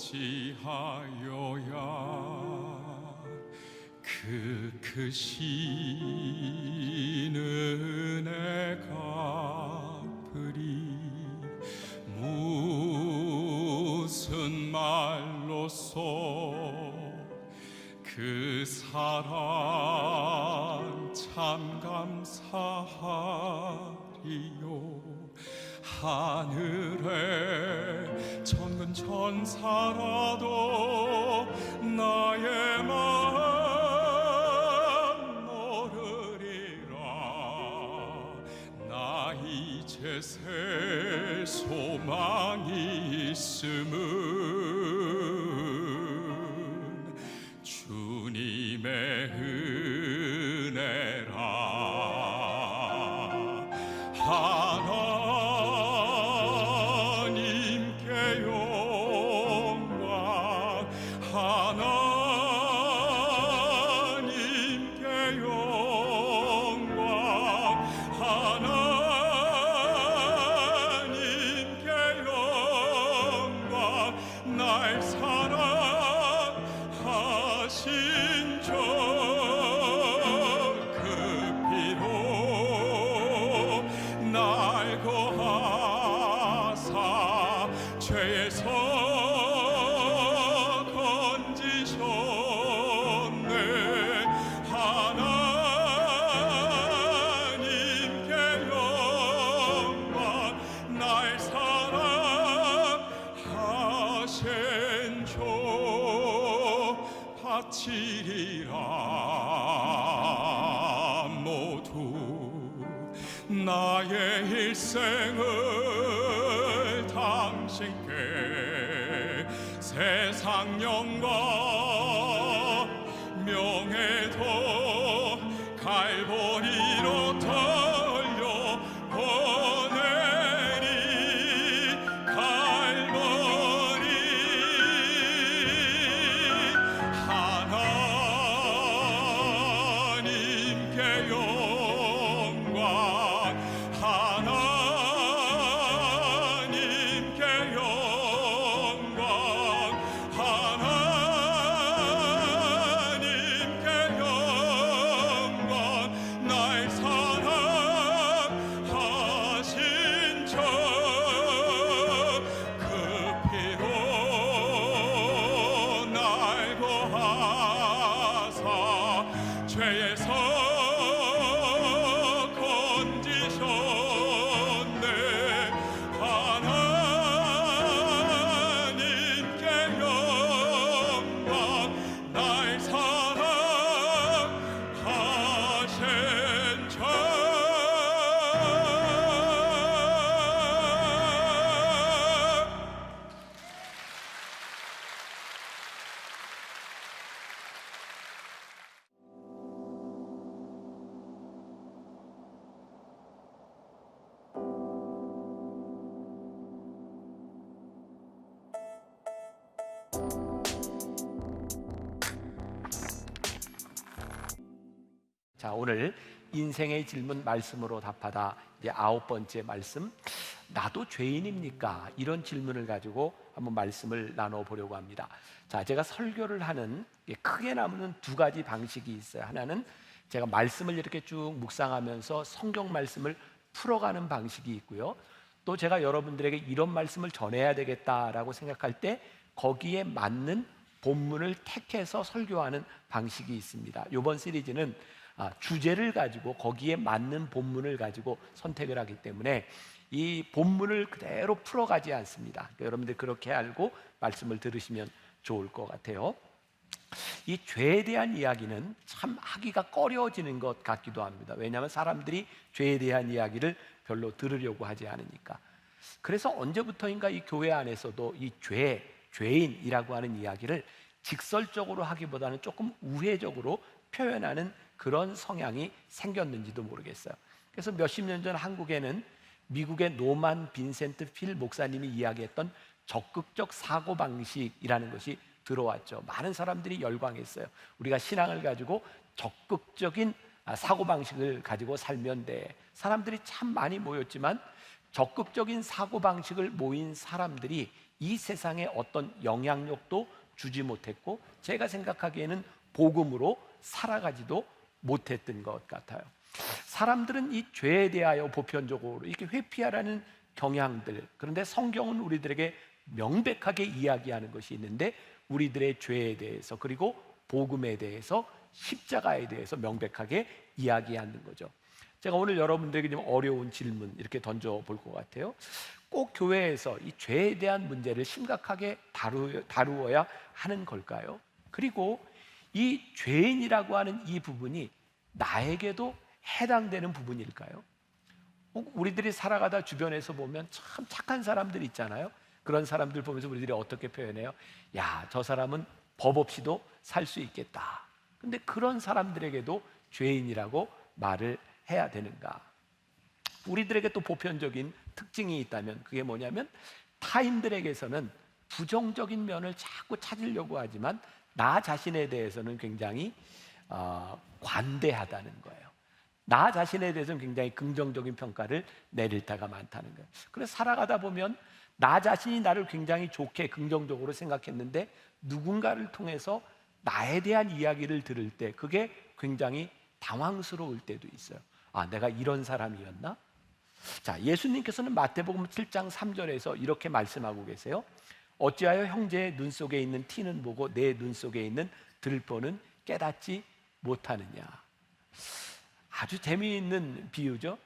어찌하여야 그 크신 은혜 갚으리. 무슨 말로써 그 사랑 참 감사하리요. 하늘에 천군 천사라도 나의 마음 모르리라. 나 이제 새 소망이 있음은 주님의 은혜라. 하나님께 영광, 하나님께 영광, 하나님께 영광. 날 사랑하신 저 그 피로 날 거하사 죄에서 건지셨네. 하나님께 영광. 날 사랑하신 저 바치리라. 모두 나의 일생을 당신께 세상 영광 명예도 갈보리로 돌려 보내리. 갈보리. 하나님께 영광, 하나님께 영광, 하나님께 영광. 날 사랑하신 저 그 피로 날 거하사 죄에서 건지셨네. 하나님께 영광. 날 사랑하신 저 자, 오늘 인생의 질문 말씀으로 답하다 이제 9번째 말씀, 나도 죄인입니까? 이런 질문을 가지고 한번 말씀을 나눠보려고 합니다. 자, 제가 설교를 하는 크게 나누는 두 가지 방식이 있어요. 하나는 제가 말씀을 이렇게 쭉 묵상하면서 성경 말씀을 풀어가는 방식이 있고요. 또 제가 여러분들에게 이런 말씀을 전해야 되겠다라고 생각할 때 거기에 맞는 본문을 택해서 설교하는 방식이 있습니다. 이번 시리즈는 주제를 가지고 거기에 맞는 본문을 가지고 선택을 하기 때문에 이 본문을 그대로 풀어가지 않습니다. 그러니까 여러분들 그렇게 알고 말씀을 들으시면 좋을 것 같아요. 이 죄에 대한 이야기는 참 하기가 꺼려지는 것 같기도 합니다. 왜냐하면 사람들이 죄에 대한 이야기를 별로 들으려고 하지 않으니까. 그래서 언제부터인가 이 교회 안에서도 이 죄인이라고 하는 이야기를 직설적으로 하기보다는 조금 우회적으로 표현하는 그런 성향이 생겼는지도 모르겠어요. 그래서 몇십 년 전 한국에는 미국의 노만 빈센트 필 목사님이 이야기했던 적극적 사고방식이라는 것이 들어왔죠. 많은 사람들이 열광했어요. 우리가 신앙을 가지고 적극적인 사고방식을 가지고 살면 돼. 사람들이 참 많이 모였지만 적극적인 사고방식을 모인 사람들이 이 세상에 어떤 영향력도 주지 못했고 제가 생각하기에는 복음으로 살아가지도 못했던 것 같아요. 사람들은 이 죄에 대하여 보편적으로 이렇게 회피하라는 경향들, 그런데 성경은 우리들에게 명백하게 이야기하는 것이 있는데 우리들의 죄에 대해서 그리고 복음에 대해서 십자가에 대해서 명백하게 이야기하는 거죠. 제가 오늘 여러분들에게 좀 어려운 질문 이렇게 던져볼 것 같아요. 꼭 교회에서 이 죄에 대한 문제를 심각하게 다루어야 하는 걸까요? 그리고 이 죄인이라고 하는 이 부분이 나에게도 해당되는 부분일까요? 우리들이 살아가다 주변에서 보면 참 착한 사람들 있잖아요. 그런 사람들 보면서 우리들이 어떻게 표현해요? 야, 저 사람은 법 없이도 살 수 있겠다. 근데 그런 사람들에게도 죄인이라고 말을 해야 되는가? 우리들에게 또 보편적인 특징이 있다면 그게 뭐냐면 타인들에게서는 부정적인 면을 자꾸 찾으려고 하지만 나 자신에 대해서는 굉장히 관대하다는 거예요. 나 자신에 대해서는 굉장히 긍정적인 평가를 내릴 때가 많다는 거예요. 그래서 살아가다 보면 나 자신이 나를 굉장히 좋게 긍정적으로 생각했는데 누군가를 통해서 나에 대한 이야기를 들을 때 그게 굉장히 당황스러울 때도 있어요. 아, 내가 이런 사람이었나? 자, 예수님께서는 마태복음 7장 3절에서 이렇게 말씀하고 계세요. 어찌하여 형제의 눈 속에 있는 티는 보고 내 눈 속에 있는 들보는 깨닫지 못하느냐. 아주 재미있는 비유죠.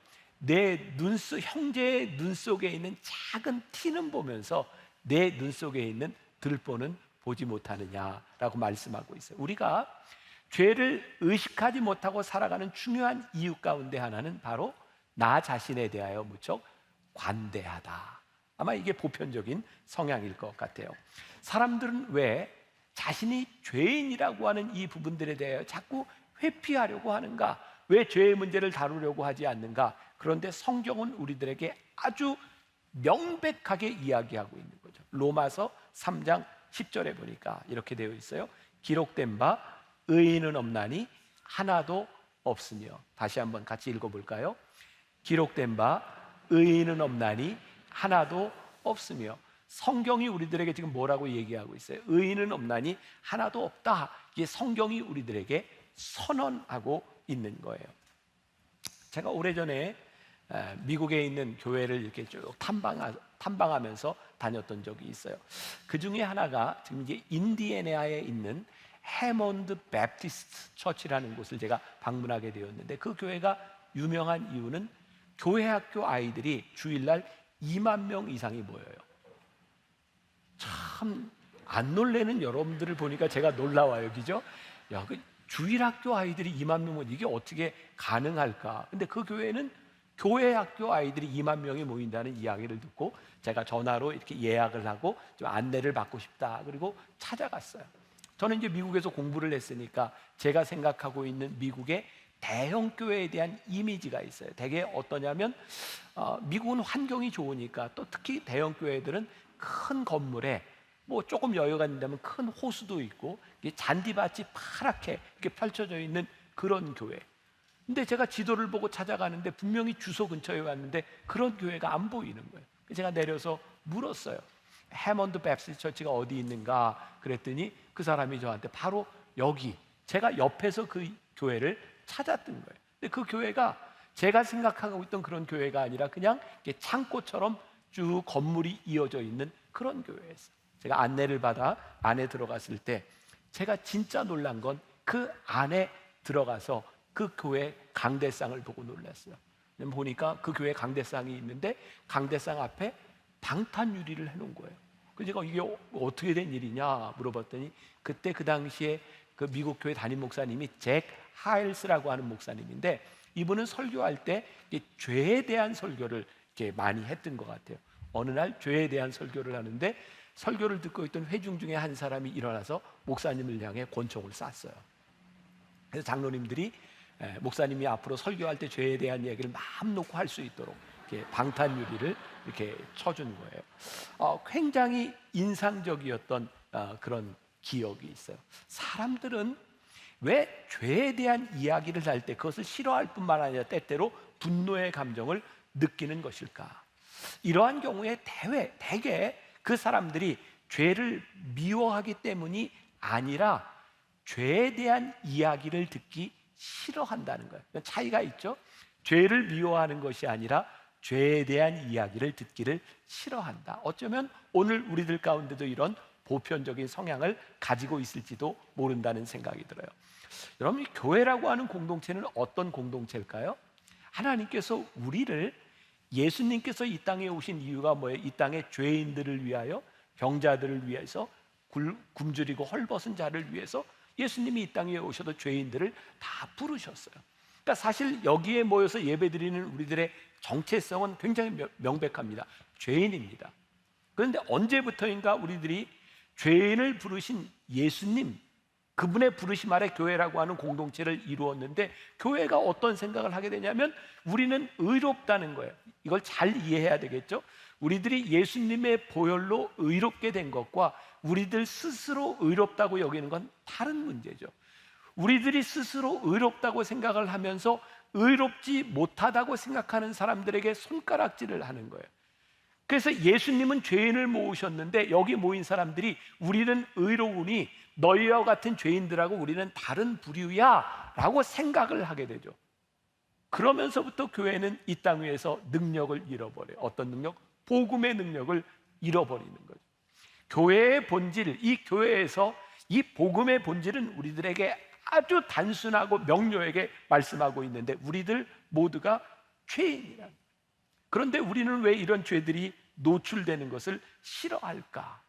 형제의 눈 속에 있는 작은 티는 보면서 내 눈 속에 있는 들보는 보지 못하느냐라고 말씀하고 있어요. 우리가 죄를 의식하지 못하고 살아가는 중요한 이유 가운데 하나는 바로 나 자신에 대하여 무척 관대하다. 아마 이게 보편적인 성향일 것 같아요. 사람들은 왜 자신이 죄인이라고 하는 이 부분들에 대하여 자꾸 회피하려고 하는가? 왜 죄의 문제를 다루려고 하지 않는가? 그런데 성경은 우리들에게 아주 명백하게 이야기하고 있는 거죠. 로마서 3장 10절에 보니까 이렇게 되어 있어요. 기록된 바 의인은 없나니 하나도 없으며. 다시 한번 같이 읽어볼까요? 기록된 바 의인은 없나니 하나도 없으며. 성경이 우리들에게 지금 뭐라고 얘기하고 있어요? 의인은 없나니 하나도 없다. 이게 성경이 우리들에게 선언하고 있는 거예요. 제가 오래전에 미국에 있는 교회를 이렇게 쭉 탐방하면서 다녔던 적이 있어요. 그 중에 하나가 지금 이제 인디애나에 있는 해몬드 베프티스트 처치라는 곳을 제가 방문하게 되었는데 그 교회가 유명한 이유는 교회 학교 아이들이 주일날 2만 명 이상이 모여요. 참 안 놀래는 여러분들을 보니까 제가 놀라워요, 그죠? 야, 그 주일 학교 아이들이 2만 명은 이게 어떻게 가능할까? 근데 그 교회는 교회 학교 아이들이 2만 명이 모인다는 이야기를 듣고 제가 전화로 이렇게 예약을 하고 좀 안내를 받고 싶다. 그리고 찾아갔어요. 저는 이제 미국에서 공부를 했으니까 제가 생각하고 있는 미국의 대형 교회에 대한 이미지가 있어요. 되게 어떠냐면 미국은 환경이 좋으니까 또 특히 대형 교회들은 큰 건물에 뭐 조금 여유가 된다면 큰 호수도 있고 잔디밭이 파랗게 이렇게 펼쳐져 있는 그런 교회. 근데 제가 지도를 보고 찾아가는데 분명히 주소 근처에 왔는데 그런 교회가 안 보이는 거예요. 제가 내려서 물었어요. 해먼드 베프티스트 처치가 어디 있는가? 그랬더니 그 사람이 저한테 바로 여기, 제가 옆에서 그 교회를 찾았던 거예요. 근데 그 교회가 제가 생각하고 있던 그런 교회가 아니라 그냥 창고처럼 쭉 건물이 이어져 있는 그런 교회였어요. 제가 안내를 받아 안에 들어갔을 때 제가 진짜 놀란 건 그 안에 들어가서 그 교회 강대상을 보고 놀랐어요. 보니까 그 교회 강대상이 있는데 강대상 앞에 방탄 유리를 해놓은 거예요. 그래서 제가 이게 어떻게 된 일이냐 물어봤더니 그때 그 당시에 그 미국 교회 담임 목사님이 잭 하일스라고 하는 목사님인데 이분은 설교할 때 죄에 대한 설교를 이렇게 많이 했던 것 같아요. 어느 날 죄에 대한 설교를 하는데 설교를 듣고 있던 회중 중에 한 사람이 일어나서 목사님을 향해 권총을 쐈어요. 그래서 장로님들이 목사님이 앞으로 설교할 때 죄에 대한 이야기를 마음 놓고 할 수 있도록 이렇게 방탄 유리를 이렇게 쳐준 거예요. 굉장히 인상적이었던 그런 기억이 있어요. 사람들은 왜 죄에 대한 이야기를 할 때 그것을 싫어할 뿐만 아니라 때때로 분노의 감정을 느끼는 것일까? 이러한 경우에 대개 그 사람들이 죄를 미워하기 때문이 아니라 죄에 대한 이야기를 듣기 싫어한다는 거예요. 차이가 있죠. 죄를 미워하는 것이 아니라 죄에 대한 이야기를 듣기를 싫어한다. 어쩌면 오늘 우리들 가운데도 이런 보편적인 성향을 가지고 있을지도 모른다는 생각이 들어요. 여러분, 이 교회라고 하는 공동체는 어떤 공동체일까요? 하나님께서 우리를, 예수님께서 이 땅에 오신 이유가 뭐예요? 이 땅의 죄인들을 위하여, 병자들을 위해서, 굶주리고 헐벗은 자를 위해서 예수님이 이 땅에 오셔도 죄인들을 다 부르셨어요. 그러니까 사실 여기에 모여서 예배드리는 우리들의 정체성은 굉장히 명백합니다. 죄인입니다. 그런데 언제부터인가 우리들이 죄인을 부르신 예수님, 그분의 부르심 아래 교회라고 하는 공동체를 이루었는데, 교회가 어떤 생각을 하게 되냐면 우리는 의롭다는 거예요. 이걸 잘 이해해야 되겠죠. 우리들이 예수님의 보혈로 의롭게 된 것과 우리들 스스로 의롭다고 여기는 건 다른 문제죠. 우리들이 스스로 의롭다고 생각을 하면서 의롭지 못하다고 생각하는 사람들에게 손가락질을 하는 거예요. 그래서 예수님은 죄인을 모으셨는데 여기 모인 사람들이 우리는 의로우니 너희와 같은 죄인들하고 우리는 다른 부류야 라고 생각을 하게 되죠. 그러면서부터 교회는 이 땅 위에서 능력을 잃어버려요. 어떤 능력? 복음의 능력을 잃어버리는 거죠. 교회의 본질, 이 교회에서 이 복음의 본질은 우리들에게 아주 단순하고 명료하게 말씀하고 있는데, 우리들 모두가 죄인이라. 그런데 우리는 왜 이런 죄들이 노출되는 것을 싫어할까?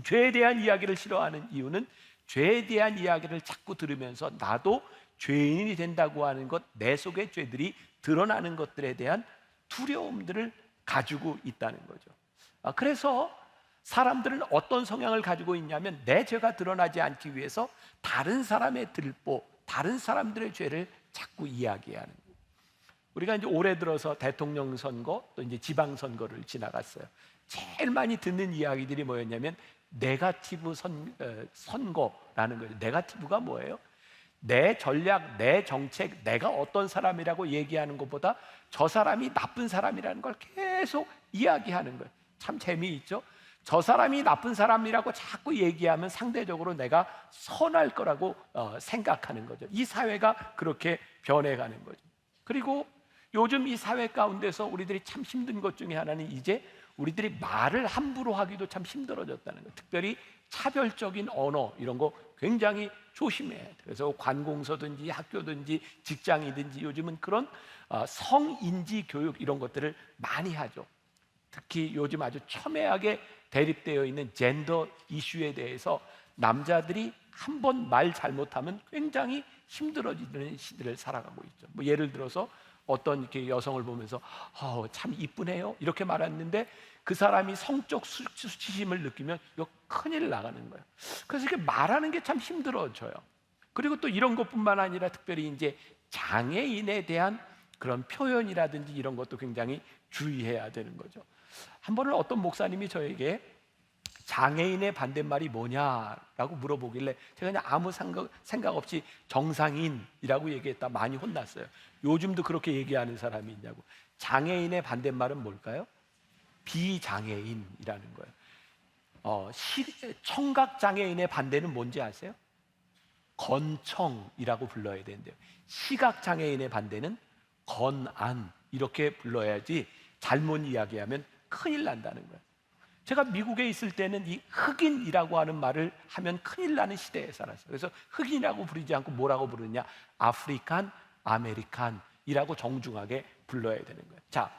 죄에 대한 이야기를 싫어하는 이유는 죄에 대한 이야기를 자꾸 들으면서 나도 죄인이 된다고 하는 것, 내 속의 죄들이 드러나는 것들에 대한 두려움들을 가지고 있다는 거죠. 그래서 사람들은 어떤 성향을 가지고 있냐면 내 죄가 드러나지 않기 위해서 다른 사람의 들보, 다른 사람들의 죄를 자꾸 이야기하는 거예요. 우리가 이제 올해 들어서 대통령 선거, 또 이제 지방 선거를 지나갔어요. 제일 많이 듣는 이야기들이 뭐였냐면 네거티브 선거라는 거예요. 네거티브가 뭐예요? 내 전략, 내 정책, 내가 어떤 사람이라고 얘기하는 것보다 저 사람이 나쁜 사람이라는 걸 계속 이야기하는 거예요. 참 재미있죠? 저 사람이 나쁜 사람이라고 자꾸 얘기하면 상대적으로 내가 선할 거라고 생각하는 거죠. 이 사회가 그렇게 변해가는 거죠. 그리고 요즘 이 사회 가운데서 우리들이 참 힘든 것 중에 하나는 이제 우리들이 말을 함부로 하기도 참 힘들어졌다는 거예요. 특별히 차별적인 언어, 이런 거 굉장히 조심해야 돼요. 그래서 관공서든지 학교든지 직장이든지 요즘은 그런 성인지 교육 이런 것들을 많이 하죠. 특히 요즘 아주 첨예하게 대립되어 있는 젠더 이슈에 대해서 남자들이 한 번 말 잘못하면 굉장히 힘들어지는 시대를 살아가고 있죠. 뭐 예를 들어서 어떤 이렇게 여성을 보면서 참 이쁘네요 이렇게 말했는데 그 사람이 성적 수치심을 느끼면 이거 큰일 나가는 거예요. 그래서 이렇게 말하는 게 참 힘들어져요. 그리고 또 이런 것뿐만 아니라 특별히 이제 장애인에 대한 그런 표현이라든지 이런 것도 굉장히 주의해야 되는 거죠. 한 번은 어떤 목사님이 저에게 장애인의 반대말이 뭐냐라고 물어보길래 제가 그냥 아무 생각 없이 정상인이라고 얘기했다. 많이 혼났어요. 요즘도 그렇게 얘기하는 사람이 있냐고. 장애인의 반대말은 뭘까요? 비장애인이라는 거예요. 청각 장애인의 반대는 뭔지 아세요? 건청이라고 불러야 되는데요. 시각 장애인의 반대는 건안 이렇게 불러야지 잘못 이야기하면 큰일 난다는 거예요. 제가 미국에 있을 때는 이 흑인이라고 하는 말을 하면 큰일 나는 시대에 살았어요. 그래서 흑인이라고 부르지 않고 뭐라고 부르냐? 아프리칸, 아메리칸이라고 정중하게 불러야 되는 거예요. 자,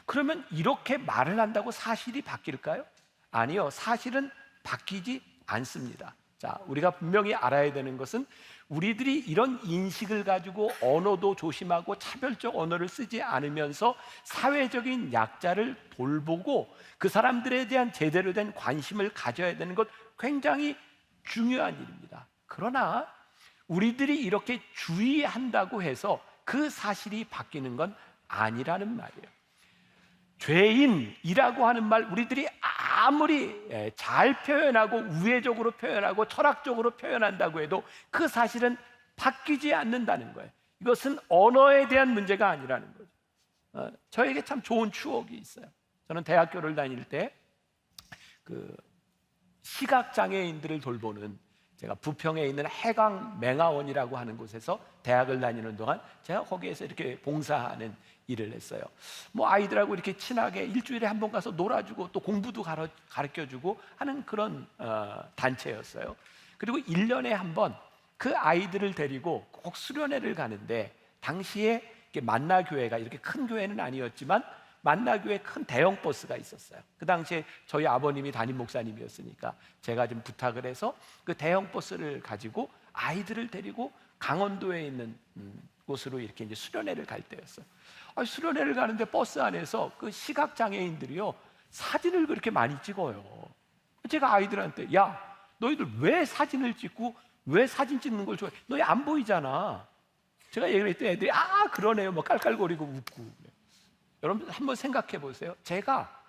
그러면 이렇게 말을 한다고 사실이 바뀔까요? 아니요, 사실은 바뀌지 않습니다. 자, 우리가 분명히 알아야 되는 것은 우리들이 이런 인식을 가지고 언어도 조심하고 차별적 언어를 쓰지 않으면서 사회적인 약자를 돌보고 그 사람들에 대한 제대로 된 관심을 가져야 되는 것 굉장히 중요한 일입니다. 그러나 우리들이 이렇게 주의한다고 해서 그 사실이 바뀌는 건 아니라는 말이에요. 죄인이라고 하는 말 우리들이 아무리 잘 표현하고 우회적으로 표현하고 철학적으로 표현한다고 해도 그 사실은 바뀌지 않는다는 거예요. 이것은 언어에 대한 문제가 아니라는 거죠. 저에게 참 좋은 추억이 있어요. 저는 대학교를 다닐 때 그 시각 장애인들을 돌보는, 제가 부평에 있는 해강 맹아원이라고 하는 곳에서 대학을 다니는 동안 제가 거기에서 이렇게 봉사하는 일을 했어요. 뭐 아이들하고 이렇게 친하게 일주일에 한 번 가서 놀아주고 또 공부도 가르쳐주고 하는 그런 단체였어요. 그리고 1년에 한 번 그 아이들을 데리고 꼭 수련회를 가는데, 당시에 만나교회가 이렇게 큰 교회는 아니었지만 만나교회 큰 대형 버스가 있었어요. 그 당시에 저희 아버님이 담임 목사님이었으니까 제가 좀 부탁을 해서 그 대형 버스를 가지고 아이들을 데리고 강원도에 있는 곳으로 이렇게 이제 수련회를 갈 때였어요. 수련회를 가는데 버스 안에서 그 시각 장애인들이요, 사진을 그렇게 많이 찍어요. 제가 아이들한테, 야, 너희들 왜 사진을 찍고 왜 사진 찍는 걸 좋아해? 너희 안 보이잖아. 제가 얘기를 했더니 애들이 그러네요, 뭐 깔깔거리고 웃고. 여러분 한번 생각해 보세요. 제가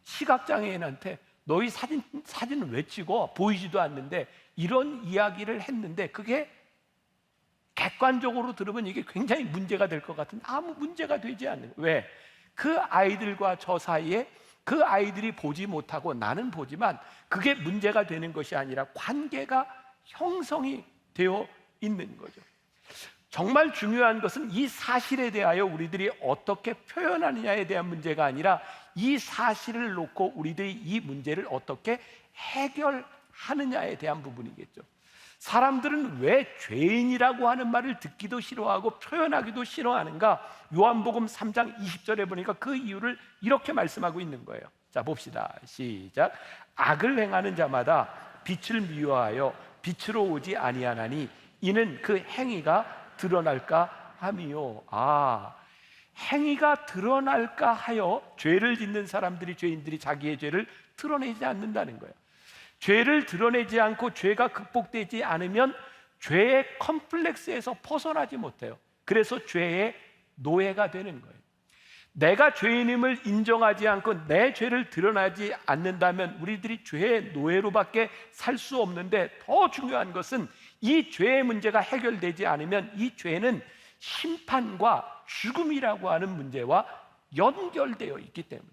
시각장애인한테 너희 사진을 왜 찍어? 보이지도 않는데, 이런 이야기를 했는데 그게 객관적으로 들으면 이게 굉장히 문제가 될 것 같은데 아무 문제가 되지 않는 거예요. 왜? 그 아이들과 저 사이에 그 아이들이 보지 못하고 나는 보지만 그게 문제가 되는 것이 아니라 관계가 형성이 되어 있는 거죠. 정말 중요한 것은 이 사실에 대하여 우리들이 어떻게 표현하느냐에 대한 문제가 아니라 이 사실을 놓고 우리들이 이 문제를 어떻게 해결하느냐에 대한 부분이겠죠. 사람들은 왜 죄인이라고 하는 말을 듣기도 싫어하고 표현하기도 싫어하는가? 요한복음 3장 20절에 보니까 그 이유를 이렇게 말씀하고 있는 거예요. 자, 봅시다. 시작. 악을 행하는 자마다 빛을 미워하여 빛으로 오지 아니하나니 이는 그 행위가 드러날까 함이요. 행위가 드러날까 하여 죄를 짓는 사람들이, 죄인들이 자기의 죄를 드러내지 않는다는 거예요. 죄를 드러내지 않고 죄가 극복되지 않으면 죄의 컴플렉스에서 벗어나지 못해요. 그래서 죄의 노예가 되는 거예요. 내가 죄인임을 인정하지 않고 내 죄를 드러나지 않는다면 우리들이 죄의 노예로밖에 살 수 없는데, 더 중요한 것은 이 죄의 문제가 해결되지 않으면 이 죄는 심판과 죽음이라고 하는 문제와 연결되어 있기 때문에,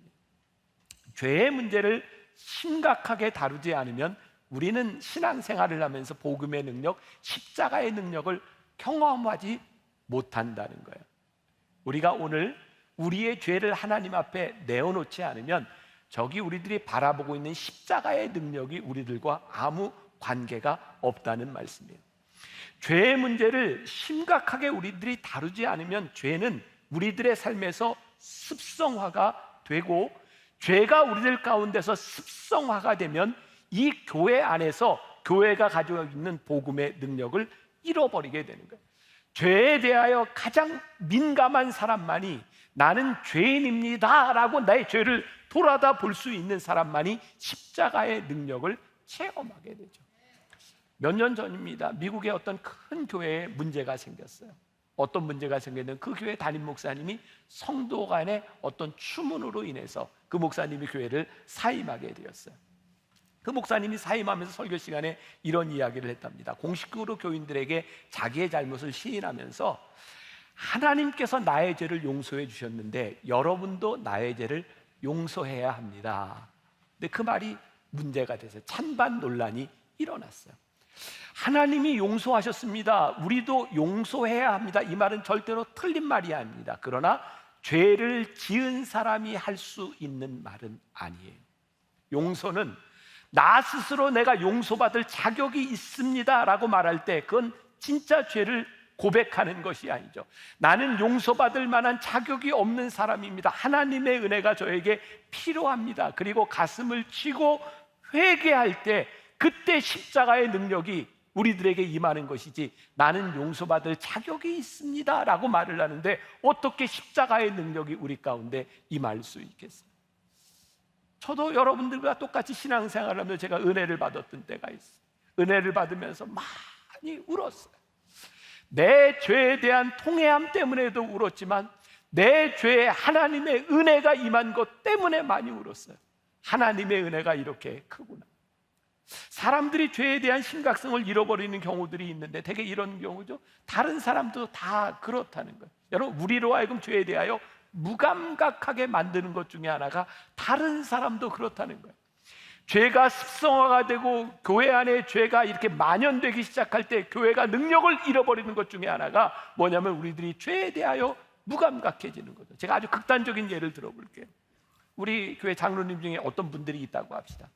죄의 문제를 심각하게 다루지 않으면 우리는 신앙생활을 하면서 복음의 능력, 십자가의 능력을 경험하지 못한다는 거예요. 우리가 오늘 우리의 죄를 하나님 앞에 내어놓지 않으면 저기 우리들이 바라보고 있는 십자가의 능력이 우리들과 아무 관계가 없다는 말씀이에요. 죄의 문제를 심각하게 우리들이 다루지 않으면 죄는 우리들의 삶에서 습성화가 되고, 죄가 우리들 가운데서 습성화가 되면 이 교회 안에서 교회가 가지고 있는 복음의 능력을 잃어버리게 되는 거예요. 죄에 대하여 가장 민감한 사람만이, 나는 죄인입니다 라고 나의 죄를 돌아다 볼 수 있는 사람만이 십자가의 능력을 체험하게 되죠. 몇 년 전입니다. 미국의 어떤 큰 교회에 문제가 생겼어요. 어떤 문제가 생겼냐면 그 교회 담임 목사님이 성도 간의 어떤 추문으로 인해서 그 목사님이 교회를 사임하게 되었어요. 그 목사님이 사임하면서 설교 시간에 이런 이야기를 했답니다. 공식적으로 교인들에게 자기의 잘못을 시인하면서, 하나님께서 나의 죄를 용서해 주셨는데 여러분도 나의 죄를 용서해야 합니다. 근데 그 말이 문제가 돼서 찬반 논란이 일어났어요. 하나님이 용서하셨습니다. 우리도 용서해야 합니다. 이 말은 절대로 틀린 말이 아닙니다. 그러나 죄를 지은 사람이 할 수 있는 말은 아니에요. 용서는 나 스스로 내가 용서받을 자격이 있습니다 라고 말할 때 그건 진짜 죄를 고백하는 것이 아니죠. 나는 용서받을 만한 자격이 없는 사람입니다. 하나님의 은혜가 저에게 필요합니다. 그리고 가슴을 치고 회개할 때 그때 십자가의 능력이 우리들에게 임하는 것이지, 나는 용서받을 자격이 있습니다 라고 말을 하는데 어떻게 십자가의 능력이 우리 가운데 임할 수 있겠어요? 저도 여러분들과 똑같이 신앙생활을 하면서 제가 은혜를 받았던 때가 있어요. 은혜를 받으면서 많이 울었어요. 내 죄에 대한 통회함 때문에도 울었지만 내 죄에 하나님의 은혜가 임한 것 때문에 많이 울었어요. 하나님의 은혜가 이렇게 크구나. 사람들이 죄에 대한 심각성을 잃어버리는 경우들이 있는데 대개 이런 경우죠. 다른 사람도 다 그렇다는 거예요. 여러분, 우리로 하여금 죄에 대하여 무감각하게 만드는 것 중에 하나가 다른 사람도 그렇다는 거예요. 죄가 습성화가 되고 교회 안에 죄가 이렇게 만연되기 시작할 때 교회가 능력을 잃어버리는 것 중에 하나가 뭐냐면 우리들이 죄에 대하여 무감각해지는 거죠. 제가 아주 극단적인 예를 들어볼게요. 우리 교회 장로님 중에 어떤 분들이 있다고 합시다.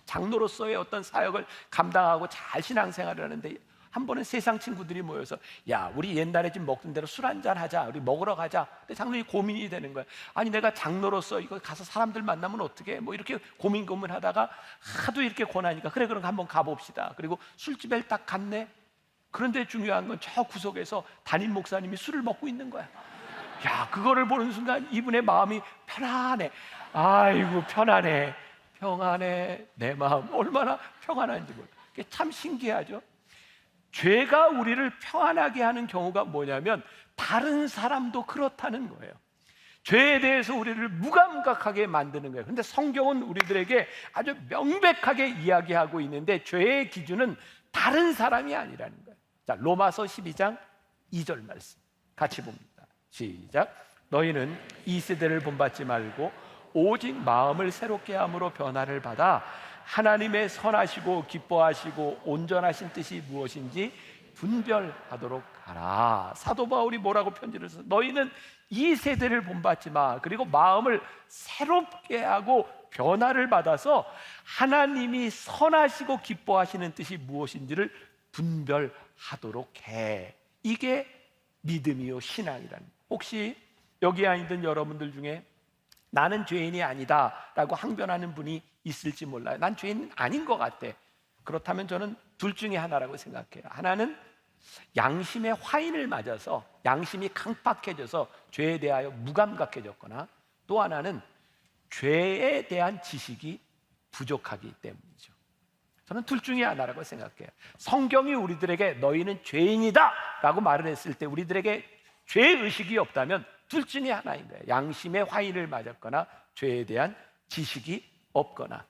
장로로서의 어떤 사역을 감당하고 잘 신앙생활을 하는데 한 번은 세상 친구들이 모여서 야, 우리 옛날에 좀 먹던 대로 술 한잔 하자, 우리 먹으러 가자. 근데 장로님이 고민이 되는 거예요. 아니, 내가 장로로서 이거 가서 사람들 만나면 어떻게 뭐 이렇게 고민하다가 하도 이렇게 권하니까 그래, 그럼 한번 가봅시다. 그리고 술집에 딱 갔네. 그런데 중요한 건 저 구석에서 담임 목사님이 술을 먹고 있는 거야. 야, 그거를 보는 순간 이분의 마음이 편안해. 아이고, 편안해. 평안해. 내 마음 얼마나 평안한지 몰라. 그게 참 신기하죠. 죄가 우리를 평안하게 하는 경우가 뭐냐면 다른 사람도 그렇다는 거예요. 죄에 대해서 우리를 무감각하게 만드는 거예요. 그런데 성경은 우리들에게 아주 명백하게 이야기하고 있는데 죄의 기준은 다른 사람이 아니라는 거예요. 자, 로마서 12장 2절 말씀 같이 봅니다. 시작. 너희는 이 세대를 본받지 말고 오직 마음을 새롭게 함으로 변화를 받아 하나님의 선하시고 기뻐하시고 온전하신 뜻이 무엇인지 분별하도록 하라. 사도 바울이 뭐라고 편지를 써? 너희는 이 세대를 본받지 마. 그리고 마음을 새롭게 하고 변화를 받아서 하나님이 선하시고 기뻐하시는 뜻이 무엇인지를 분별하도록 해. 이게 믿음이요 신앙이라는 거예요. 혹시 여기 앉은 여러분들 중에 나는 죄인이 아니다 라고 항변하는 분이 있을지 몰라요. 난 죄인 아닌 것 같아. 그렇다면 저는 둘 중에 하나라고 생각해요. 하나는 양심의 화인을 맞아서 양심이 강팍해져서 죄에 대하여 무감각해졌거나, 또 하나는 죄에 대한 지식이 부족하기 때문이죠. 저는 둘 중에 하나라고 생각해요. 성경이 우리들에게 너희는 죄인이다 라고 말을 했을 때 우리들에게 죄의식이 없다면 둘 중에 하나인 거예요. 양심의 화인을 맞았거나 죄에 대한 지식이 없거나.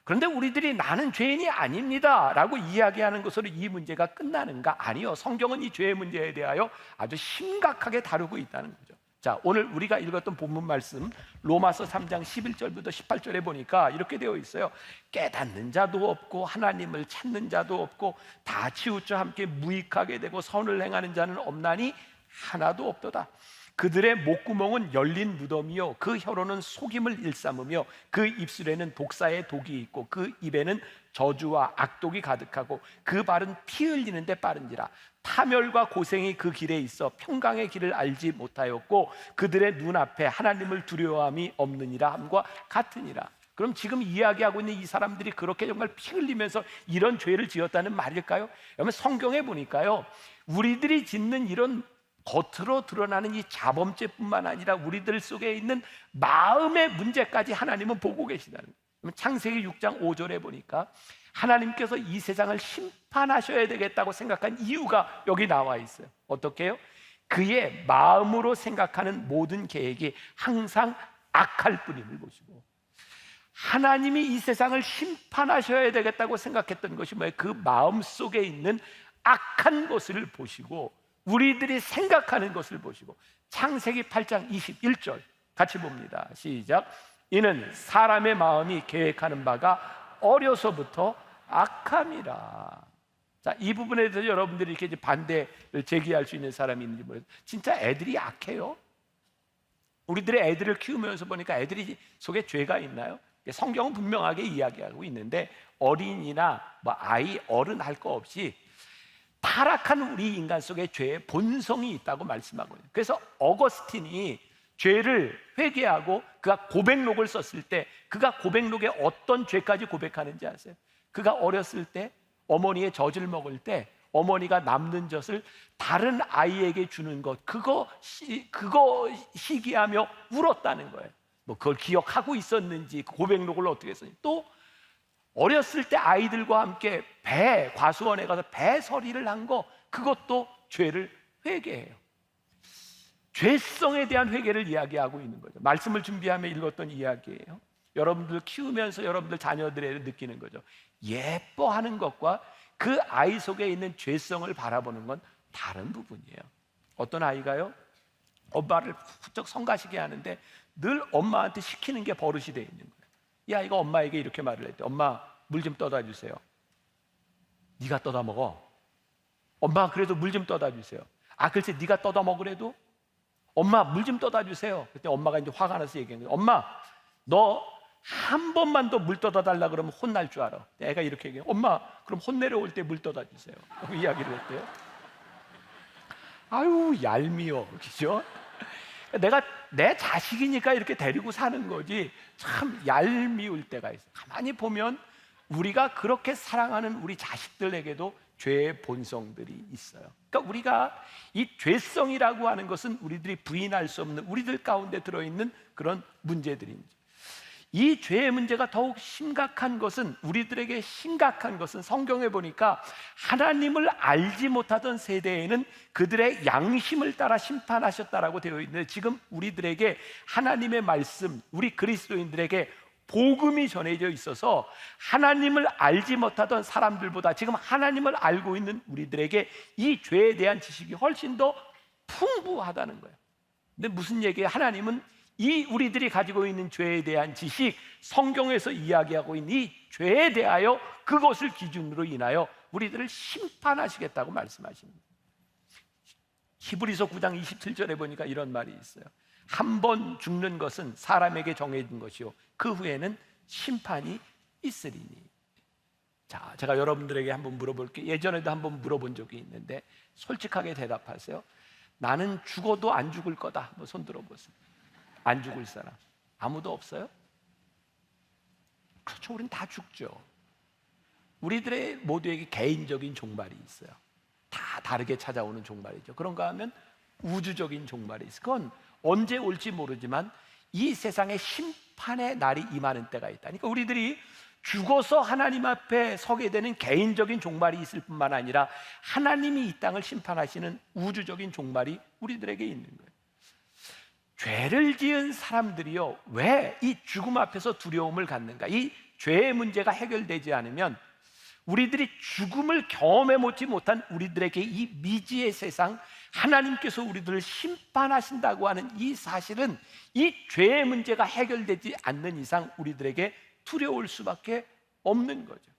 그런데 우리들이 나는 죄인이 아닙니다 라고 이야기하는 것으로 이 문제가 끝나는가? 아니요. 성경은 이 죄의 문제에 대하여 아주 심각하게 다루고 있다는 거죠. 자, 오늘 우리가 읽었던 본문 말씀 로마서 3장 11절부터 18절에 보니까 이렇게 되어 있어요. 깨닫는 자도 없고 하나님을 찾는 자도 없고 다 치우쳐 함께 무익하게 되고 선을 행하는 자는 없나니 하나도 없도다. 그들의 목구멍은 열린 무덤이요 그 혀로는 속임을 일삼으며 그 입술에는 독사의 독이 있고 그 입에는 저주와 악독이 가득하고 그 발은 피 흘리는데 빠른지라. 파멸과 고생이 그 길에 있어 평강의 길을 알지 못하였고 그들의 눈앞에 하나님을 두려워함이 없느니라 함과 같으니라. 그럼 지금 이야기하고 있는 이 사람들이 그렇게 정말 피 흘리면서 이런 죄를 지었다는 말일까요? 여러분, 성경에 보니까요 우리들이 짓는 이런 겉으로 드러나는 이 자범죄뿐만 아니라 우리들 속에 있는 마음의 문제까지 하나님은 보고 계시다는 거예요. 창세기 6장 5절에 보니까 하나님께서 이 세상을 심판하셔야 되겠다고 생각한 이유가 여기 나와 있어요. 어떻게 해요? 그의 마음으로 생각하는 모든 계획이 항상 악할 뿐임을 보시고, 하나님이 이 세상을 심판하셔야 되겠다고 생각했던 것이 뭐예요? 그 마음 속에 있는 악한 것을 보시고 우리들이 생각하는 것을 보시고, 창세기 8장 21절 같이 봅니다. 시작. 이는 사람의 마음이 계획하는 바가 어려서부터 악함이라. 자, 이 부분에 대해서 여러분들이 이렇게 이제 반대를 제기할 수 있는 사람이 있는지 모르겠어요. 진짜 애들이 악해요? 우리들의 애들을 키우면서 보니까 애들이 속에 죄가 있나요? 성경은 분명하게 이야기하고 있는데 어린이나 뭐 아이, 어른 할 거 없이 타락한 우리 인간 속에 죄의 본성이 있다고 말씀하고 있어요. 그래서 어거스틴이 죄를 회개하고 그가 고백록을 썼을 때 그가 고백록에 어떤 죄까지 고백하는지 아세요? 그가 어렸을 때 어머니의 젖을 먹을 때 어머니가 남는 젖을 다른 아이에게 주는 것, 그거 시기하며 울었다는 거예요. 뭐 그걸 기억하고 있었는지 고백록을 어떻게 했었는지, 또 어렸을 때 아이들과 함께 과수원에 가서 배서리를 한 거, 그것도 죄를 회개해요. 죄성에 대한 회개를 이야기하고 있는 거죠. 말씀을 준비하며 읽었던 이야기예요. 여러분들 키우면서 여러분들 자녀들에게 느끼는 거죠. 예뻐하는 것과 그 아이 속에 있는 죄성을 바라보는 건 다른 부분이에요. 어떤 아이가요, 엄마를 훌쩍 성가시게 하는데 늘 엄마한테 시키는 게 버릇이 되어 있는 거예요. 이 아이가 엄마에게 이렇게 말을 했대. 엄마, 물 좀 떠다 주세요. 네가 떠다 먹어. 엄마, 그래도 물 좀 떠다 주세요. 아, 글쎄 네가 떠다 먹으래도 엄마 물 좀 떠다 주세요. 그때 엄마가 이제 화가 나서 얘기한 거예요. 엄마, 너 한 번만 더 물 떠다 달라 그러면 혼날 줄 알아. 애가 이렇게 얘기해요. 엄마, 그럼 혼 내려올 때 물 떠다 주세요. 이야기를 했대요. 아유, 얄미워, 그죠? 내가 내 자식이니까 이렇게 데리고 사는 거지 참 얄미울 때가 있어. 가만히 보면 우리가 그렇게 사랑하는 우리 자식들에게도 죄의 본성들이 있어요. 그러니까 우리가 이 죄성이라고 하는 것은 우리들이 부인할 수 없는 우리들 가운데 들어있는 그런 문제들입니다. 이 죄의 문제가 더욱 심각한 것은 우리들에게 심각한 것은 성경에 보니까 하나님을 알지 못하던 세대에는 그들의 양심을 따라 심판하셨다라고 되어 있는데, 지금 우리들에게 하나님의 말씀, 우리 그리스도인들에게 복음이 전해져 있어서 하나님을 알지 못하던 사람들보다 지금 하나님을 알고 있는 우리들에게 이 죄에 대한 지식이 훨씬 더 풍부하다는 거예요. 근데 무슨 얘기예요? 하나님은 이 우리들이 가지고 있는 죄에 대한 지식, 성경에서 이야기하고 있는 이 죄에 대하여 그것을 기준으로 인하여 우리들을 심판하시겠다고 말씀하십니다. 히브리서 9장 27절에 보니까 이런 말이 있어요. 한 번 죽는 것은 사람에게 정해진 것이요 그 후에는 심판이 있으리니. 자, 제가 여러분들에게 한번 물어볼게요. 예전에도 한번 물어본 적이 있는데 솔직하게 대답하세요. 나는 죽어도 안 죽을 거다. 뭐 손 들어보세요. 안 죽을 사람 아무도 없어요? 그렇죠. 우린 다 죽죠. 우리들의 모두에게 개인적인 종말이 있어요. 다 다르게 찾아오는 종말이죠. 그런가 하면 우주적인 종말이 있어요. 그건 언제 올지 모르지만 이 세상에 심판의 날이 임하는 때가 있다. 그러니까 우리들이 죽어서 하나님 앞에 서게 되는 개인적인 종말이 있을 뿐만 아니라 하나님이 이 땅을 심판하시는 우주적인 종말이 우리들에게 있는 거예요. 죄를 지은 사람들이요, 왜 이 죽음 앞에서 두려움을 갖는가? 이 죄의 문제가 해결되지 않으면 우리들이 죽음을 경험해 보지 못한 우리들에게 이 미지의 세상, 하나님께서 우리들을 심판하신다고 하는 이 사실은 이 죄의 문제가 해결되지 않는 이상 우리들에게 두려울 수밖에 없는 거죠.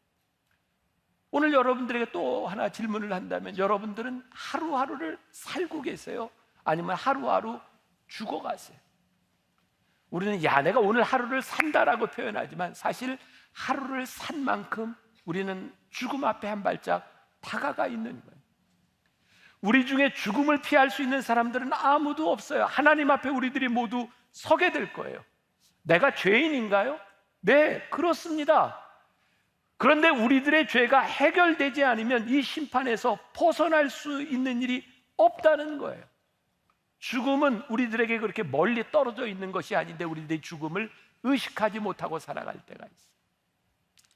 오늘 여러분들에게 또 하나 질문을 한다면, 여러분들은 하루하루를 살고 계세요? 아니면 하루하루 죽어가세요? 우리는 야, 내가 오늘 하루를 산다라고 표현하지만 사실 하루를 산 만큼 우리는 죽음 앞에 한 발짝 다가가 있는 거예요. 우리 중에 죽음을 피할 수 있는 사람들은 아무도 없어요. 하나님 앞에 우리들이 모두 서게 될 거예요. 내가 죄인인가요? 네, 그렇습니다. 그런데 우리들의 죄가 해결되지 않으면 이 심판에서 벗어날 수 있는 일이 없다는 거예요. 죽음은 우리들에게 그렇게 멀리 떨어져 있는 것이 아닌데 우리들의 죽음을 의식하지 못하고 살아갈 때가 있어요.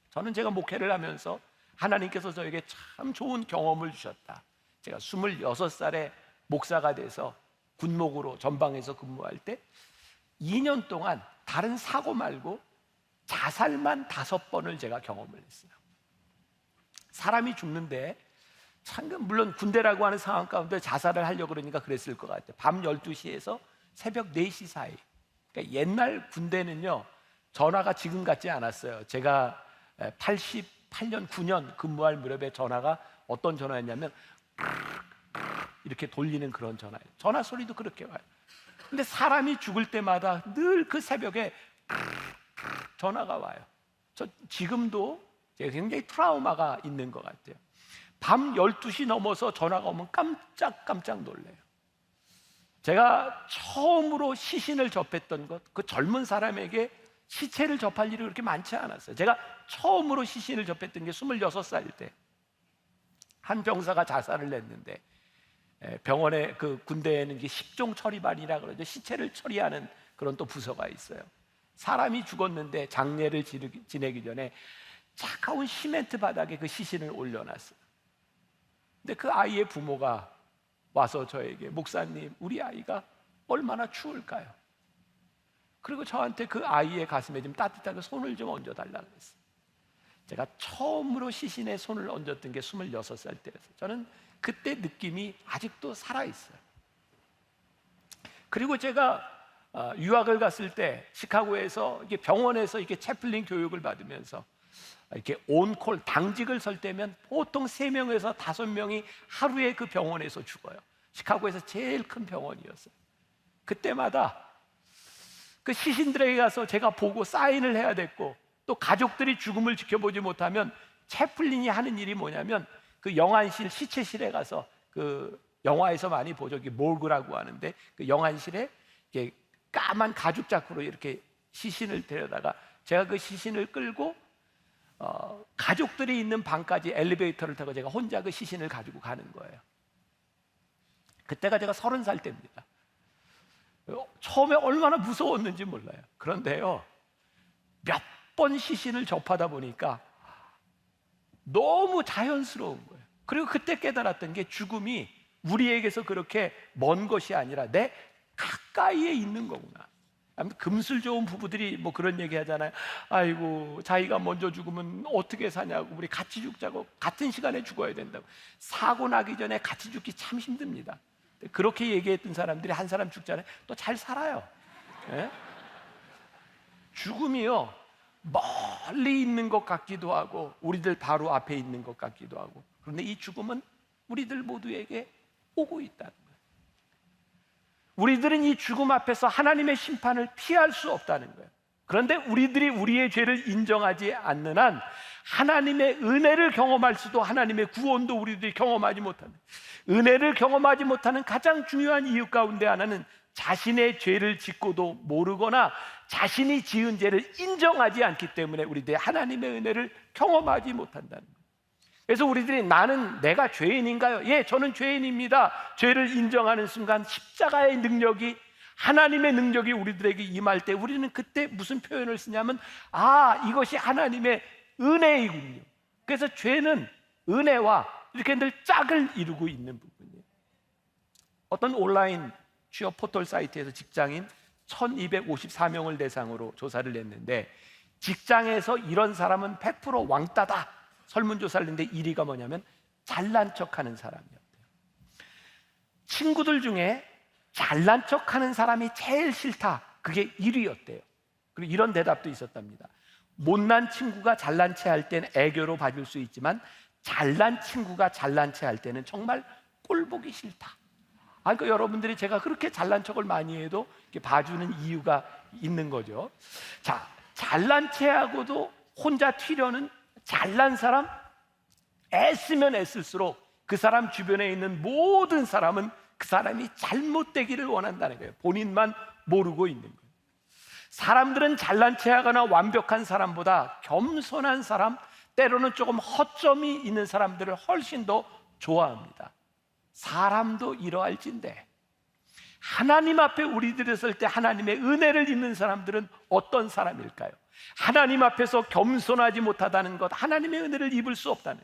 저는 제가 목회를 하면서 하나님께서 저에게 참 좋은 경험을 주셨다. 제가 26살에 목사가 돼서 군목으로 전방에서 근무할 때 2년 동안 다른 사고 말고 자살만 5번을 제가 경험을 했어요. 사람이 죽는데 참, 물론 군대라고 하는 상황 가운데 자살을 하려고 그러니까 그랬을 것 같아요. 밤 12시에서 새벽 4시 사이. 그러니까 옛날 군대는요, 전화가 지금 같지 않았어요. 제가 88년, 9년 근무할 무렵에 전화가 어떤 전화였냐면 이렇게 돌리는 그런 전화예요. 전화 소리도 그렇게 와요. 근데 사람이 죽을 때마다 늘 그 새벽에 전화가 와요. 저 지금도 제가 굉장히 트라우마가 있는 것 같아요. 밤 12시 넘어서 전화가 오면 깜짝 놀래요. 제가 처음으로 시신을 접했던 것, 그 젊은 사람에게 시체를 접할 일이 그렇게 많지 않았어요. 제가 처음으로 시신을 접했던 게 26살 때 한 병사가 자살을 했는데, 병원에 그 군대에는 이게 십종 처리반이라 그러죠. 시체를 처리하는 그런 또 부서가 있어요. 사람이 죽었는데 장례를 지내기 전에 차가운 시멘트 바닥에 그 시신을 올려놨어요. 근데 그 아이의 부모가 와서 저에게, 목사님, 우리 아이가 얼마나 추울까요? 그리고 저한테 그 아이의 가슴에 좀 따뜻하게 손을 좀 얹어달라고 했어요. 제가 처음으로 시신에 손을 얹었던 게 26살 때였어요. 저는 그때 느낌이 아직도 살아있어요. 그리고 제가 유학을 갔을 때 시카고에서 이게 병원에서 이렇게 채플린 교육을 받으면서 이렇게 온콜 당직을 설 때면 보통 3명에서 5명이 하루에 그 병원에서 죽어요. 시카고에서 제일 큰 병원이었어요. 그때마다 그 시신들에게 가서 제가 보고 사인을 해야 됐고, 또 가족들이 죽음을 지켜보지 못하면 채플린이 하는 일이 뭐냐면 그 영안실, 시체실에 가서 그 영화에서 많이 보죠. 이게 몰그라고 하는데 그 영안실에 이렇게 까만 가죽 자크로 이렇게 시신을 데려다가 제가 그 시신을 끌고 가족들이 있는 방까지 엘리베이터를 타고 제가 혼자 그 시신을 가지고 가는 거예요. 그때가 제가 30살 때입니다. 처음에 얼마나 무서웠는지 몰라요. 그런데요, 몇 번 시신을 접하다 보니까 너무 자연스러운 거예요. 그리고 그때 깨달았던 게 죽음이 우리에게서 그렇게 먼 것이 아니라 내 가까이에 있는 거구나. 금술 좋은 부부들이 뭐 그런 얘기 하잖아요. 아이고, 자기가 먼저 죽으면 어떻게 사냐고, 우리 같이 죽자고, 같은 시간에 죽어야 된다고. 사고 나기 전에 같이 죽기 참 힘듭니다. 그렇게 얘기했던 사람들이 한 사람 죽잖아요, 또 잘 살아요. 예? 죽음이요, 멀리 있는 것 같기도 하고 우리들 바로 앞에 있는 것 같기도 하고, 그런데 이 죽음은 우리들 모두에게 오고 있다는 거예요. 우리들은 이 죽음 앞에서 하나님의 심판을 피할 수 없다는 거예요. 그런데 우리들이 우리의 죄를 인정하지 않는 한 하나님의 은혜를 경험할 수도, 하나님의 구원도 우리들이 경험하지 못하는, 은혜를 경험하지 못하는 가장 중요한 이유 가운데 하나는 자신의 죄를 짓고도 모르거나 자신이 지은 죄를 인정하지 않기 때문에 우리들이 하나님의 은혜를 경험하지 못한다는 거예요. 그래서 우리들이 나는 내가 죄인인가요? 예, 저는 죄인입니다. 죄를 인정하는 순간 십자가의 능력이, 하나님의 능력이 우리들에게 임할 때 우리는 그때 무슨 표현을 쓰냐면, 아, 이것이 하나님의 은혜이군요. 그래서 죄는 은혜와 이렇게 늘 짝을 이루고 있는 부분이에요. 어떤 온라인 취업 포털 사이트에서 직장인 1254명을 대상으로 조사를 했는데, 직장에서 이런 사람은 100% 왕따다 설문조사를 했는데 1위가 뭐냐면 잘난 척하는 사람이었대요. 친구들 중에 잘난 척하는 사람이 제일 싫다, 그게 1위였대요. 그리고 이런 대답도 있었답니다. 못난 친구가 잘난 체 할 땐 애교로 봐줄 수 있지만 잘난 친구가 잘난 체 할 때는 정말 꼴보기 싫다. 그러니까 여러분들이 제가 그렇게 잘난 척을 많이 해도 이렇게 봐주는 이유가 있는 거죠. 자, 잘난 체하고도 혼자 튀려는 잘난 사람, 애쓰면 애쓸수록 그 사람 주변에 있는 모든 사람은 그 사람이 잘못되기를 원한다는 거예요. 본인만 모르고 있는 거예요. 사람들은 잘난 체하거나 완벽한 사람보다 겸손한 사람, 때로는 조금 허점이 있는 사람들을 훨씬 더 좋아합니다. 사람도 이러할진대 하나님 앞에 우리들이 설 때 하나님의 은혜를 입는 사람들은 어떤 사람일까요? 하나님 앞에서 겸손하지 못하다는 것, 하나님의 은혜를 입을 수 없다는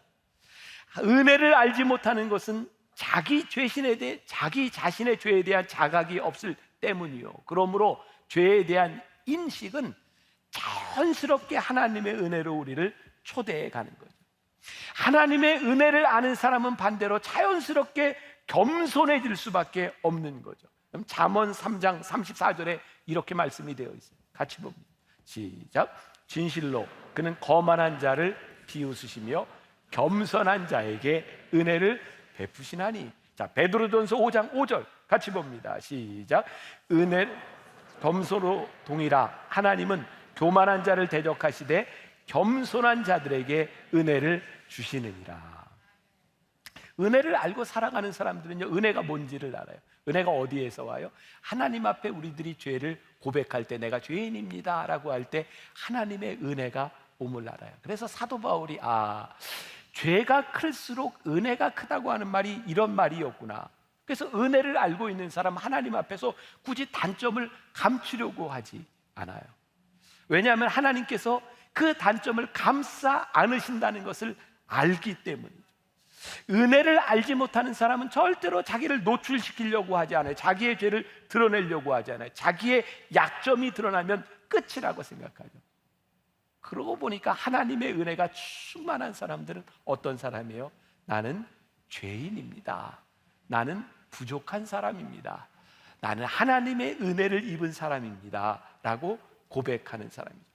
것. 은혜를 알지 못하는 것은 자기 죄신에 대해, 자기 자신의 죄에 대한 자각이 없을 때문이요. 그러므로 죄에 대한 인식은 자연스럽게 하나님의 은혜로 우리를 초대해 가는 거죠. 하나님의 은혜를 아는 사람은 반대로 자연스럽게 겸손해질 수밖에 없는 거죠. 그럼 잠언 3장 34절에 이렇게 말씀이 되어 있어요. 같이 봅니다. 시작. 진실로 그는 거만한 자를 비웃으시며 겸손한 자에게 은혜를 베푸시나니. 자, 베드로전서 5장 5절 같이 봅니다. 시작. 은혜 겸손으로 동이라 하나님은 교만한 자를 대적하시되 겸손한 자들에게 은혜를 주시느니라. 은혜를 알고 살아가는 사람들은요, 은혜가 뭔지를 알아요. 은혜가 어디에서 와요? 하나님 앞에 우리들이 죄를 고백할 때, 내가 죄인입니다 라고 할 때 하나님의 은혜가 옴을 알아요. 그래서 사도 바울이 죄가 클수록 은혜가 크다고 하는 말이 이런 말이었구나. 그래서 은혜를 알고 있는 사람, 하나님 앞에서 굳이 단점을 감추려고 하지 않아요. 왜냐하면 하나님께서 그 단점을 감싸 안으신다는 것을 알기 때문이죠. 은혜를 알지 못하는 사람은 절대로 자기를 노출시키려고 하지 않아요. 자기의 죄를 드러내려고 하지 않아요. 자기의 약점이 드러나면 끝이라고 생각하죠. 그러고 보니까 하나님의 은혜가 충만한 사람들은 어떤 사람이에요? 나는 죄인입니다. 나는 부족한 사람입니다. 나는 하나님의 은혜를 입은 사람입니다 라고 고백하는 사람이죠.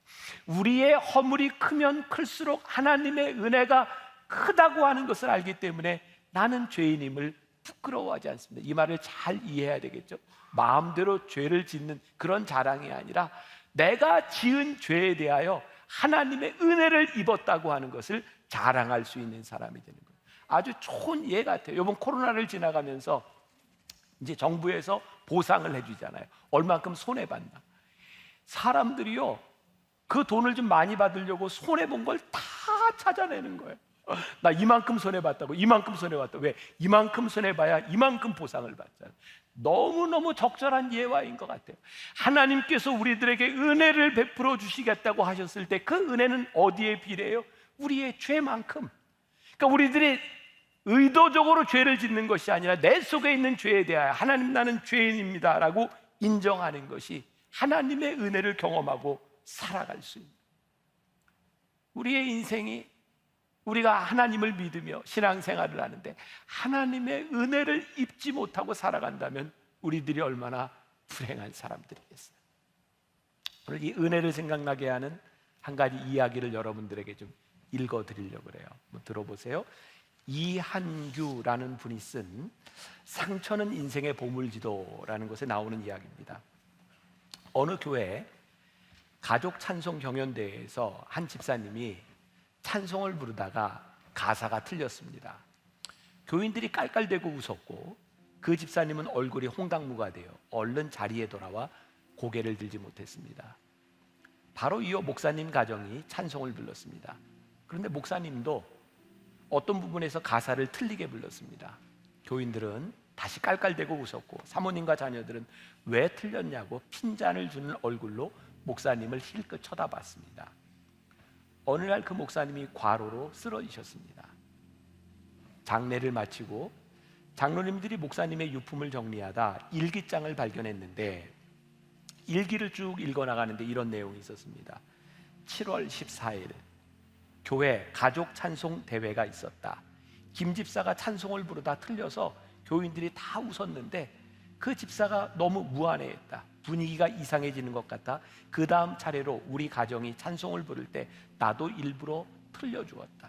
우리의 허물이 크면 클수록 하나님의 은혜가 크다고 하는 것을 알기 때문에 나는 죄인임을 부끄러워하지 않습니다. 이 말을 잘 이해해야 되겠죠. 마음대로 죄를 짓는 그런 자랑이 아니라 내가 지은 죄에 대하여 하나님의 은혜를 입었다고 하는 것을 자랑할 수 있는 사람이 되는 거예요. 아주 좋은 예 같아요. 이번 코로나를 지나가면서 이제 정부에서 보상을 해주잖아요. 얼만큼 손해봤나. 사람들이요, 그 돈을 좀 많이 받으려고 손해본 걸 다 찾아내는 거예요. 나 이만큼 손해봤다고, 이만큼 손해봤다고. 왜? 이만큼 손해봐야 이만큼 보상을 받잖아요. 너무너무 적절한 예화인 것 같아요. 하나님께서 우리들에게 은혜를 베풀어 주시겠다고 하셨을 때 그 은혜는 어디에 비례해요? 우리의 죄만큼. 그러니까 우리들이 의도적으로 죄를 짓는 것이 아니라 내 속에 있는 죄에 대하여 하나님, 나는 죄인입니다 라고 인정하는 것이 하나님의 은혜를 경험하고 살아갈 수 있는, 우리의 인생이, 우리가 하나님을 믿으며 신앙생활을 하는데 하나님의 은혜를 입지 못하고 살아간다면 우리들이 얼마나 불행한 사람들이겠어요. 오늘 이 은혜를 생각나게 하는 한 가지 이야기를 여러분들에게 좀 읽어드리려고 그래요. 한번 들어보세요. 이한규라는 분이 쓴 상처는 인생의 보물지도라는 것에 나오는 이야기입니다. 어느 교회 가족 찬송 경연대회에서 한 집사님이 찬송을 부르다가 가사가 틀렸습니다. 교인들이 깔깔대고 웃었고 그 집사님은 얼굴이 홍당무가 되어 얼른 자리에 돌아와 고개를 들지 못했습니다. 바로 이어 목사님 가정이 찬송을 불렀습니다. 그런데 목사님도 어떤 부분에서 가사를 틀리게 불렀습니다. 교인들은 다시 깔깔대고 웃었고 사모님과 자녀들은 왜 틀렸냐고 핀잔을 주는 얼굴로 목사님을 힐끗 쳐다봤습니다. 어느 날 그 목사님이 과로로 쓰러지셨습니다. 장례를 마치고 장로님들이 목사님의 유품을 정리하다 일기장을 발견했는데 일기를 쭉 읽어나가는데 이런 내용이 있었습니다. 7월 14일 교회 가족 찬송 대회가 있었다. 김 집사가 찬송을 부르다 틀려서 교인들이 다 웃었는데 그 집사가 너무 무안해했다. 분위기가 이상해지는 것 같아 그 다음 차례로 우리 가정이 찬송을 부를 때 나도 일부러 틀려주었다.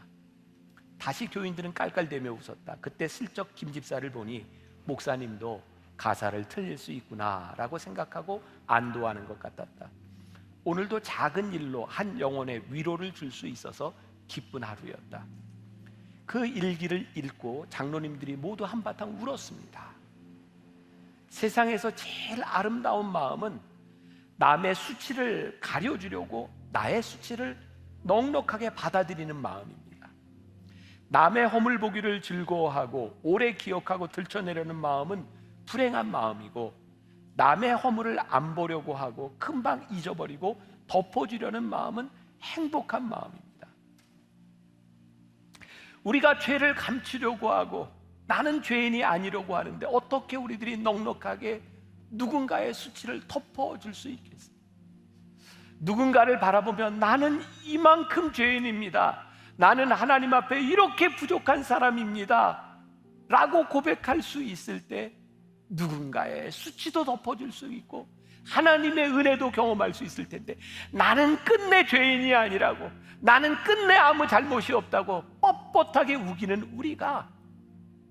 다시 교인들은 깔깔대며 웃었다. 그때 슬쩍 김 집사를 보니 목사님도 가사를 틀릴 수 있구나 라고 생각하고 안도하는 것 같았다. 오늘도 작은 일로 한 영혼의 위로를 줄 수 있어서 기쁜 하루였다. 그 일기를 읽고 장로님들이 모두 한바탕 울었습니다. 세상에서 제일 아름다운 마음은 남의 수치를 가려주려고 나의 수치를 넉넉하게 받아들이는 마음입니다. 남의 허물 보기를 즐거워하고 오래 기억하고 들춰내려는 마음은 불행한 마음이고 남의 허물을 안 보려고 하고 금방 잊어버리고 덮어주려는 마음은 행복한 마음입니다. 우리가 죄를 감추려고 하고 나는 죄인이 아니려고 하는데 어떻게 우리들이 넉넉하게 누군가의 수치를 덮어줄 수 있겠어요? 누군가를 바라보면 나는 이만큼 죄인입니다. 나는 하나님 앞에 이렇게 부족한 사람입니다 라고 고백할 수 있을 때 누군가의 수치도 덮어줄 수 있고 하나님의 은혜도 경험할 수 있을 텐데 나는 끝내 죄인이 아니라고, 나는 끝내 아무 잘못이 없다고 뻣뻣하게 우기는 우리가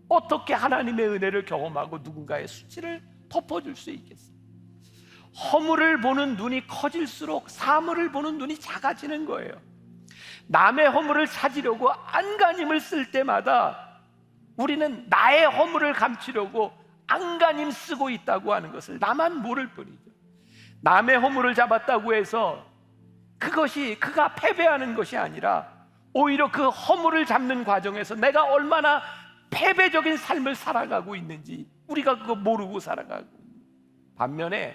어떻게 하나님의 은혜를 경험하고 누군가의 수치를 덮어줄 수 있겠어요? 허물을 보는 눈이 커질수록 사물을 보는 눈이 작아지는 거예요. 남의 허물을 찾으려고 안간힘을 쓸 때마다 우리는 나의 허물을 감추려고 안간힘 쓰고 있다고 하는 것을 나만 모를 뿐이죠. 남의 허물을 잡았다고 해서 그것이 그가 패배하는 것이 아니라 오히려 그 허물을 잡는 과정에서 내가 얼마나 패배적인 삶을 살아가고 있는지 우리가 그거 모르고 살아가고, 반면에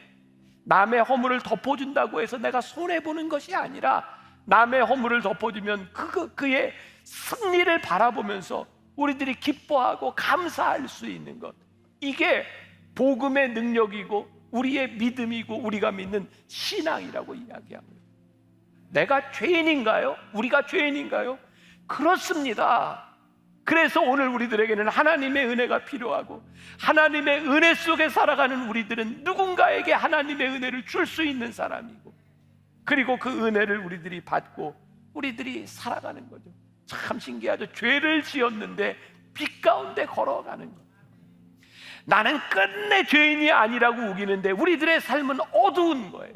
남의 허물을 덮어준다고 해서 내가 손해보는 것이 아니라 남의 허물을 덮어주면 그의 승리를 바라보면서 우리들이 기뻐하고 감사할 수 있는 것, 이게 복음의 능력이고 우리의 믿음이고 우리가 믿는 신앙이라고 이야기합니다. 내가 죄인인가요? 우리가 죄인인가요? 그렇습니다. 그래서 오늘 우리들에게는 하나님의 은혜가 필요하고, 하나님의 은혜 속에 살아가는 우리들은 누군가에게 하나님의 은혜를 줄 수 있는 사람이고, 그리고 그 은혜를 우리들이 받고 우리들이 살아가는 거죠. 참 신기하죠. 죄를 지었는데 빛 가운데 걸어가는 거예요. 나는 끝내 죄인이 아니라고 우기는데 우리들의 삶은 어두운 거예요.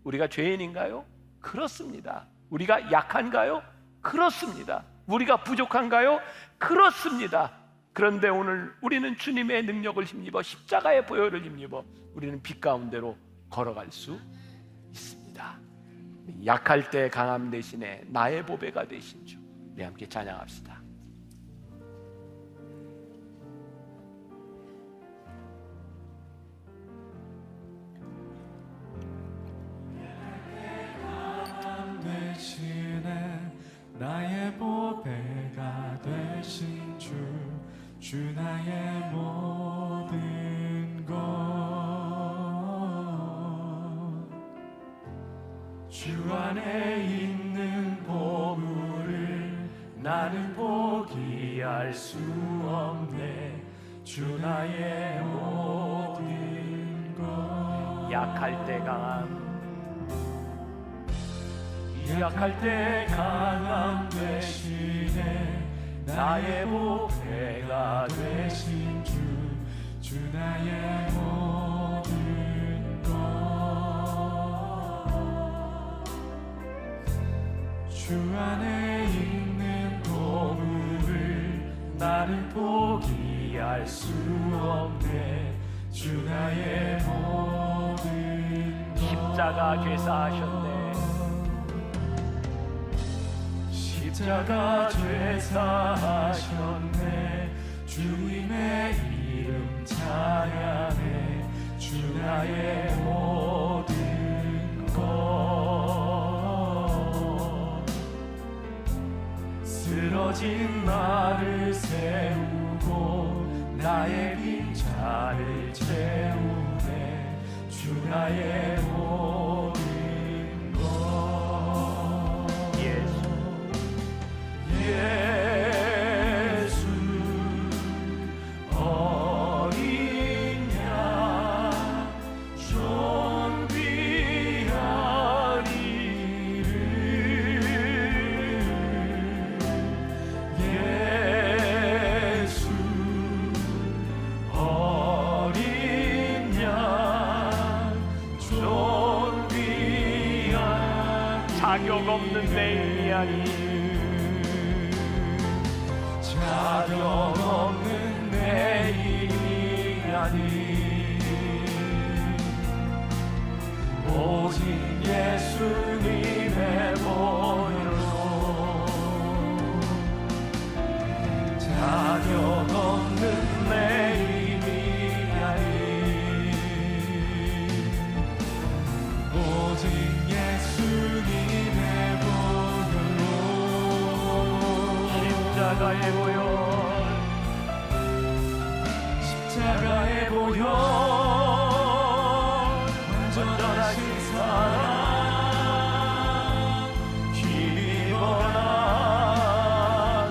우리가 죄인인가요? 그렇습니다. 우리가 약한가요? 그렇습니다. 우리가 부족한가요? 그렇습니다. 그런데 오늘 우리는 주님의 능력을 힘입어 십자가의 보혈을 힘입어 우리는 빛 가운데로 걸어갈 수 있습니다. 약할 때 강함 대신에 나의 보배가 되신 주, 우리 함께 찬양합시다. 나의 보배가 되신 주, 주 나의 모든 것. 주 안에 있는 보물을 나는 포기할 수 없네. 주 나의 모든 것. 약할 때 강함, 약할 때 강함 되시네. 나의 보배가 되신 주, 주 나의 모든 것. 주 안에 있는 보물을 나는 포기할 수 없네. 주 나의 모든 것. 십자가 죄사하셨네. 십자가 죄사하셨네. 주님의 이름 찬양해. 주 나의 모든 것. 쓰러진 나를 세우고 나의 빈자를 채우네. 주 나의 모든 것. 예수 어린 양 존귀하리를. 예수 어린 양 존귀한 자격 없는 내 이야기, 자격 없는 내 이야기. 오직 예수님의 보혈로. 자격 없는 내 이야기. 오직 예수님의 보혈로. 십자가의 보혈, 십자가의 보혈. 완전하신 사랑 힘입어 나갑니다.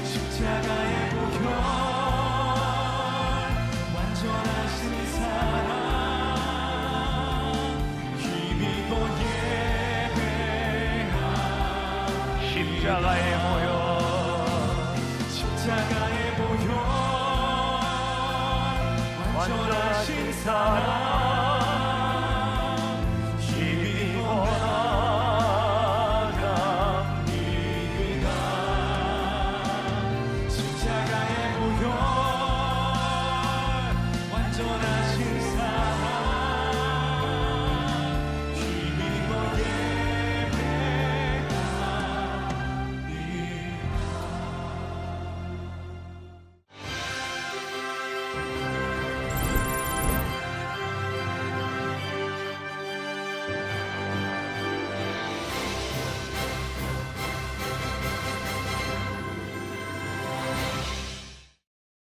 십자가의 보혈. 완전하신 사랑 힘입어 예배하. 십자가의 보혈, 십자가의 보혈. 완전하신 사랑